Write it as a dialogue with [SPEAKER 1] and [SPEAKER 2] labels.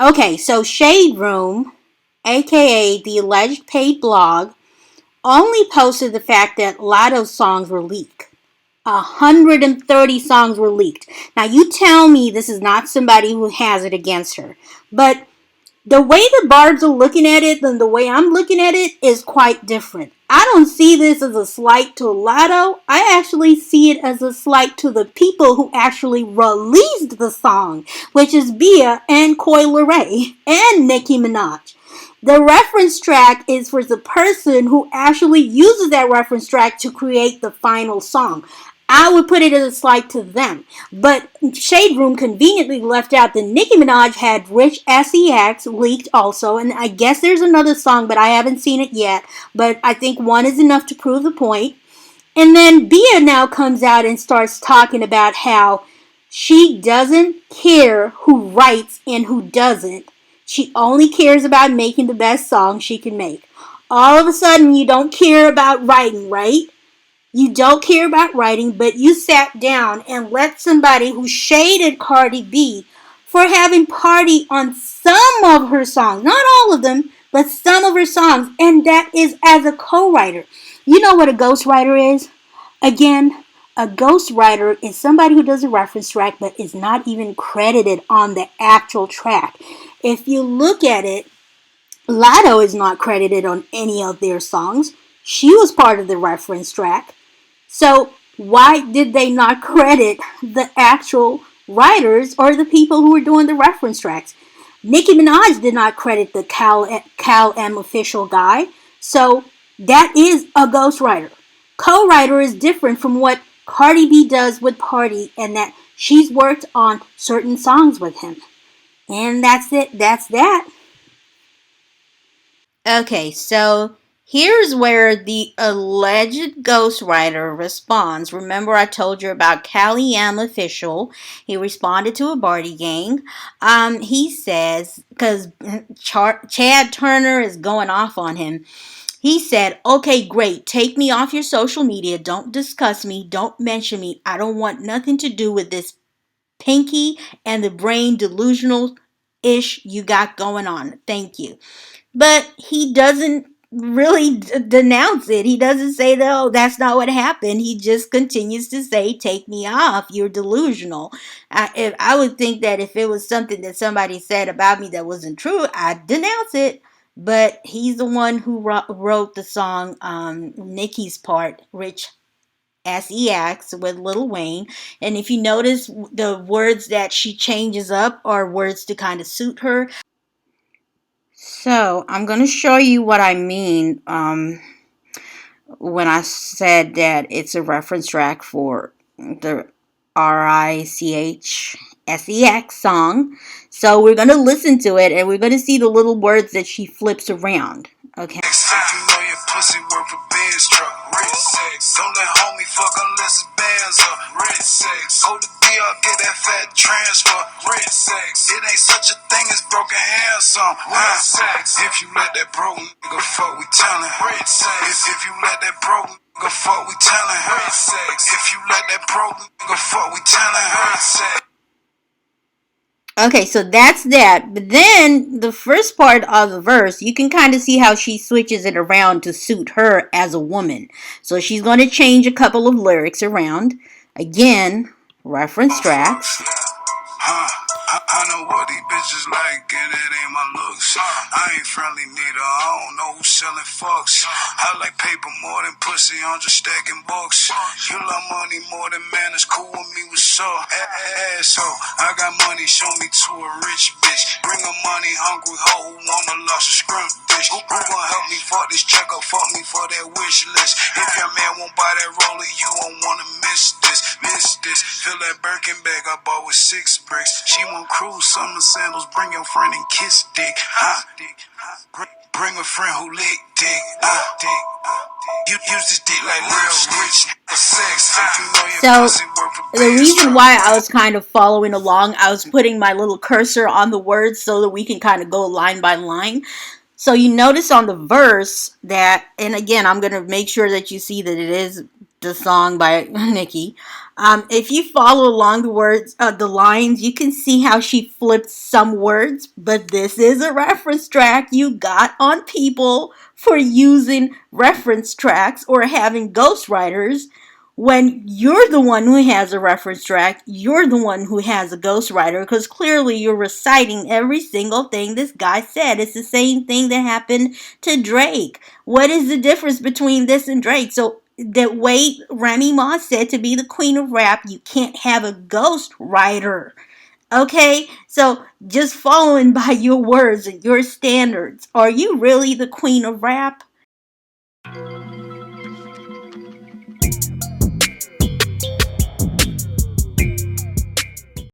[SPEAKER 1] Okay, so ShadeRoom, aka the alleged paid blog, only posted the fact that Lotto's songs were leaked. 130 songs were leaked. Now, you tell me this is not somebody who has it against her. But the way the bards are looking at it and the way I'm looking at it is quite different. I don't see this as a slight to Lotto. I actually see it as a slight to the people who actually released the song, which is Bia and Coi Leray and Nicki Minaj. The reference track is for the person who actually uses that reference track to create the final song. I would put it as a slight to them. But ShadeRoom conveniently left out that Nicki Minaj had Rich SEX leaked also. And I guess there's another song, but I haven't seen it yet. But I think one is enough to prove the point. And then Bia now comes out and starts talking about how she doesn't care who writes and who doesn't. She only cares about making the best song she can make. All of a sudden, you don't care about writing, right? You don't care about writing, but you sat down and let somebody who shaded Cardi B for having party on some of her songs, not all of them, but some of her songs, and that is as a co-writer. You know what a ghostwriter is? Again, a ghostwriter is somebody who does a reference track but is not even credited on the actual track. If you look at it, Lotto is not credited on any of their songs. She was part of the reference track. So why did they not credit the actual writers or the people who were doing the reference tracks? Nicki Minaj did not credit the Cal M official guy. So that is a ghostwriter. Co-writer is different from what Cardi B does with Party, and that she's worked on certain songs with him. And that's it. That's that. Okay, so here's where the alleged ghostwriter responds. Remember, I told you about Cali M official. He responded to a Bardigang. He says, because Chad Turner is going off on him. He said, okay, great. Take me off your social media. Don't discuss me. Don't mention me. I don't want nothing to do with this pinky and the brain delusional ish you got going on. Thank you. But he doesn't really denounce it. He doesn't say, no, that's not what happened. He just continues to say, take me off. You're delusional. I would think that if it was something that somebody said about me that wasn't true, I'd denounce it. But he's the one who wrote the song, Nicki's part, Rich SEX with Lil Wayne. And if you notice, the words that she changes up are words to kind of suit her. So I'm going to show you what I mean when I said that it's a reference track for the RICHSEX song. So we're going to listen to it and we're going to see the little words that she flips around. Okay. Don't let homie fuck unless it's bands up. Rich sex. Hold the DR, get that fat transfer. Rich sex. It ain't such a thing as broken hands on. Rich sex. If you let that broke nigga fuck, we tellin'. Rich sex. If you let that broke nigga fuck, we tellin'. Rich sex. If you let that broke nigga fuck, we tellin'. Rich sex. Okay, so that's that. But then the first part of the verse, you can kind of see how she switches it around to suit her as a woman. So she's going to change a couple of lyrics around. Again, reference tracks. I know what these bitches like, and it ain't my looks. I ain't friendly neither, I don't know who's selling fucks. I like paper more than pussy, I'm just stacking books. You love money more than man, it's cool with me, what's up? Asshole, I got money, show me to a rich bitch. Bring a money hungry hoe who wanna lost a scrimp dish. Who gon' help me fuck this check up, fuck me for that wish list? If your man won't buy that roller, you won't wanna miss this. Fill that Birkin bag I bought with 6 bricks. She won't cruise summer sandals, bring your friend and kiss dick. Bring a friend who lick dick. You use this dick like real rich sex. So the reason why I was kind of following along, I was putting my little cursor on the words so that we can kind of go line by line. So you notice on the verse that, and again, I'm going to make sure that you see that it is the song by Nicki. If you follow along the words, the lines, you can see how she flipped some words. But this is a reference track you got on people for using reference tracks or having ghostwriters. When you're the one who has a reference track, you're the one who has a ghostwriter, because clearly you're reciting every single thing this guy said. It's the same thing that happened to Drake. What is the difference between this and Drake? So the way Remy Ma said, to be the queen of rap, you can't have a ghostwriter. Okay, so just following by your words and your standards, are you really the queen of rap?